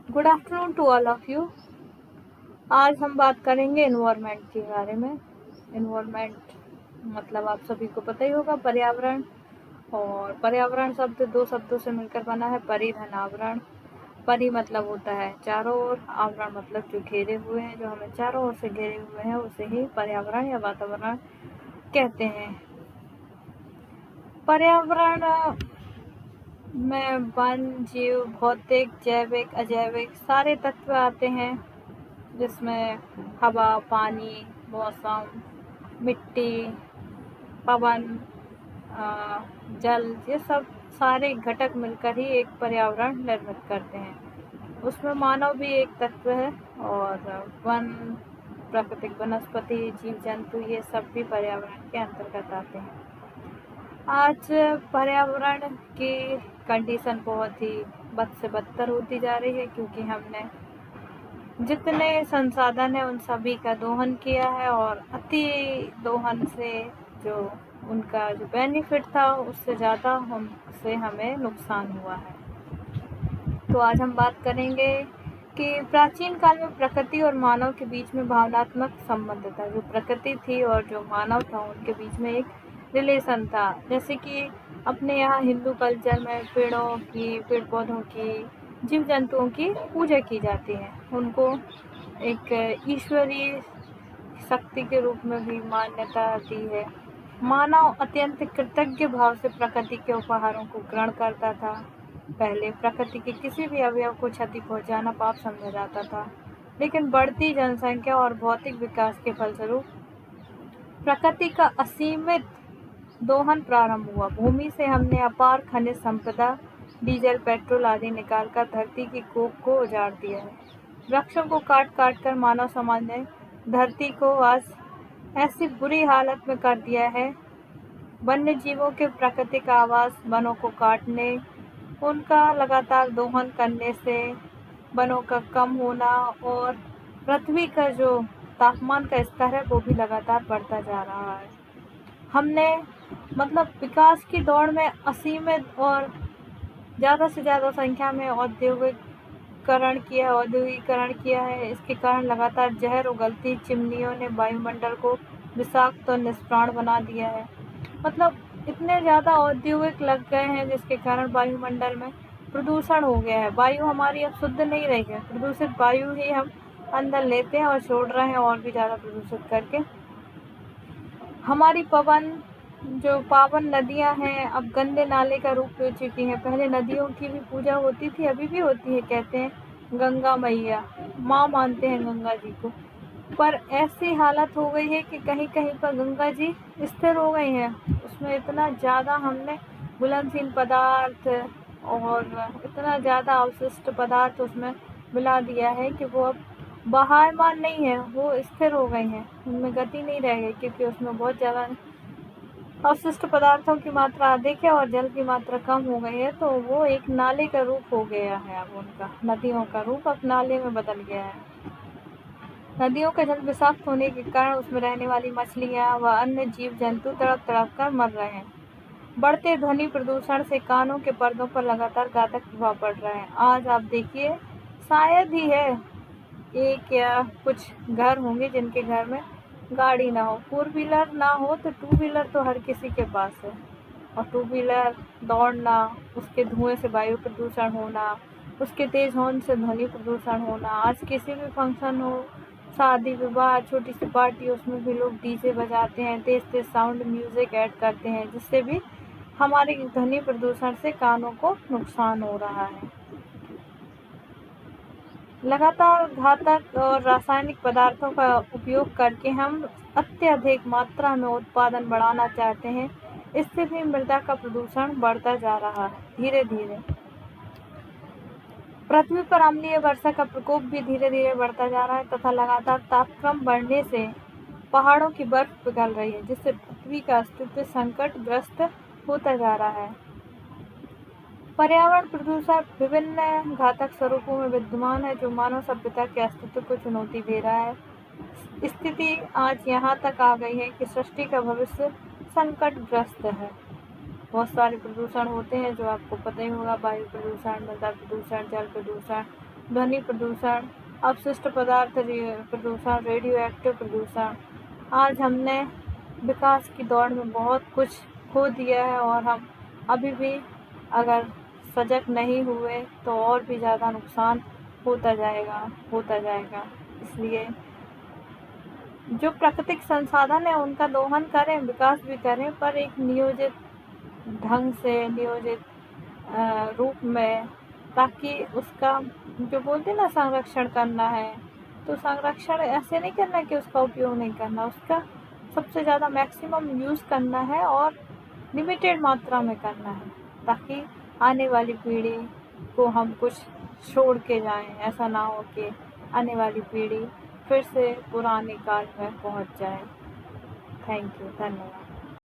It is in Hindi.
Good afternoon to all of you. आज हम बात करेंगे इन्वायरमेंट के बारे में। इन्वायरमेंट मतलब आप सभी को पता ही होगा, पर्यावरण। और पर्यावरण शब्द दो शब्दों से मिलकर बना है, परि धन आवरण। परि मतलब होता है चारों ओर, आवरण मतलब जो घेरे हुए हैं, जो हमें चारों ओर से घेरे हुए हैं, उसे ही पर्यावरण या वातावरण कहते हैं। पर्यावरण में वन, जीव, भौतिक, जैविक, अजैविक सारे तत्व आते हैं, जिसमें हवा, पानी, मौसम, मिट्टी, पवन, जल, ये सब सारे घटक मिलकर ही एक पर्यावरण निर्मित करते हैं। उसमें मानव भी एक तत्व है, और वन, प्राकृतिक वनस्पति, जीव जंतु, ये सब भी पर्यावरण के अंतर्गत आते हैं। आज पर्यावरण की कंडीशन बहुत ही बद से बदतर होती जा रही है, क्योंकि हमने जितने संसाधन है उन सभी का दोहन किया है, और अति दोहन से जो उनका जो बेनिफिट था उससे ज़्यादा हमसे हमें नुकसान हुआ है। तो आज हम बात करेंगे कि प्राचीन काल में प्रकृति और मानव के बीच में भावनात्मक संबंध था। जो प्रकृति थी और जो मानव था उनके बीच में एक रिलेशन था। जैसे कि अपने यहाँ हिंदू कल्चर में पेड़ पौधों की, जीव जंतुओं की पूजा की जाती है। उनको एक ईश्वरीय शक्ति के रूप में भी मान्यता दी है। मानव अत्यंत कृतज्ञ भाव से प्रकृति के उपहारों को ग्रहण करता था। पहले प्रकृति के किसी भी अवयव को क्षति पहुंचाना पाप समझा जाता था, लेकिन बढ़ती जनसंख्या और भौतिक विकास के फलस्वरूप प्रकृति का असीमित दोहन प्रारंभ हुआ। भूमि से हमने अपार खनिज संपदा, डीजल, पेट्रोल आदि निकालकर धरती की कोख को उजाड़ दिया है। वृक्षों को काट काट कर मानव समाज ने धरती को आज ऐसी बुरी हालत में कर दिया है। वन्य जीवों के प्राकृतिक आवास वनों को काटने, उनका लगातार दोहन करने से वनों का कम होना और पृथ्वी का जो तापमान का स्तर है वो भी लगातार बढ़ता जा रहा है। हमने विकास की दौड़ में असीमित और ज़्यादा से ज़्यादा संख्या में औद्योगिकरण किया है। इसके कारण लगातार जहर उगलती चिमनियों ने वायुमंडल को विषाक्त और निष्प्राण बना दिया है। इतने ज़्यादा औद्योगिक लग गए हैं, जिसके कारण वायुमंडल में प्रदूषण हो गया है। वायु हमारी अब शुद्ध नहीं रही है, प्रदूषित वायु ही हम अंदर लेते हैं और छोड़ रहे हैं, और भी ज़्यादा प्रदूषित करके। हमारी जो पावन नदियां हैं अब गंदे नाले का रूप ले चुकी हैं। पहले नदियों की भी पूजा होती थी, अभी भी होती है। कहते हैं गंगा मैया, माँ मानते हैं गंगा जी को, पर ऐसी हालत हो गई है कि कहीं कहीं पर गंगा जी स्थिर हो गई हैं। उसमें इतना ज़्यादा हमने घुलनशील पदार्थ और इतना ज़्यादा अवशिष्ट पदार्थ उसमें मिला दिया है कि वो अब बहायमान नहीं है, वो स्थिर हो गई हैं, उनमें गति नहीं रह गई, क्योंकि उसमें बहुत ज़्यादा अवशिष्ट पदार्थों की मात्रा अधिक है और जल की मात्रा कम हो गई है। तो वो एक नाले का रूप हो गया है। अब उनका नदियों का रूप अब नाले में बदल गया है। नदियों का जल विषाक्त होने के कारण उसमें रहने वाली मछलियां व अन्य जीव जंतु तड़प तड़प कर मर रहे हैं। बढ़ते ध्वनि प्रदूषण से कानों के पर्दों पर लगातार घातक प्रभाव पड़ रहा है। आज आप देखिए, शायद ही है एक या कुछ घर होंगे जिनके घर में गाड़ी ना हो, 4 व्हीलर ना हो तो 2 व्हीलर तो हर किसी के पास है। और 2 व्हीलर दौड़ना, उसके धुएं से वायु प्रदूषण होना, उसके तेज हॉर्न से ध्वनि प्रदूषण होना। आज किसी भी फंक्शन हो, शादी विवाह, छोटी सी पार्टी, उसमें भी लोग डीजे बजाते हैं, तेज तेज साउंड म्यूजिक ऐड करते हैं, जिससे भी हमारे ध्वनि प्रदूषण से कानों को नुकसान हो रहा है। लगातार घातक और रासायनिक पदार्थों का उपयोग करके हम अत्यधिक मात्रा में उत्पादन बढ़ाना चाहते हैं। इससे भी मृदा का प्रदूषण बढ़ता जा रहा है धीरे धीरे। पृथ्वी पर अम्लीय वर्षा का प्रकोप भी धीरे धीरे बढ़ता जा रहा है, तथा लगातार तापक्रम बढ़ने से पहाड़ों की बर्फ पिघल रही है, जिससे पृथ्वी का अस्तित्व संकटग्रस्त होता जा रहा है। पर्यावरण प्रदूषण विभिन्न घातक स्वरूपों में विद्यमान है, जो मानव सभ्यता के अस्तित्व को चुनौती दे रहा है। स्थिति आज यहाँ तक आ गई है कि सृष्टि का भविष्य संकटग्रस्त है। बहुत सारे प्रदूषण होते हैं, जो आपको पता ही होगा, वायु प्रदूषण, मृदा प्रदूषण, जल प्रदूषण, ध्वनि प्रदूषण, अपशिष्ट पदार्थ प्रदूषण, रेडियो एक्टिव प्रदूषण। आज हमने विकास की दौड़ में बहुत कुछ खो दिया है और हम अभी भी अगर सजग नहीं हुए तो और भी ज़्यादा नुकसान होता जाएगा। इसलिए जो प्राकृतिक संसाधन है उनका दोहन करें, विकास भी करें, पर एक नियोजित ढंग से, नियोजित रूप में, ताकि उसका जो बोलते हैं ना संरक्षण करना है, तो संरक्षण ऐसे नहीं करना कि उसका उपयोग नहीं करना, उसका सबसे ज़्यादा मैक्सिमम यूज़ करना है और लिमिटेड मात्रा में करना है, ताकि आने वाली पीढ़ी को हम कुछ छोड़ के जाएं। ऐसा ना हो कि आने वाली पीढ़ी फिर से पुराने काल में पहुंच जाए। थैंक यू, धन्यवाद।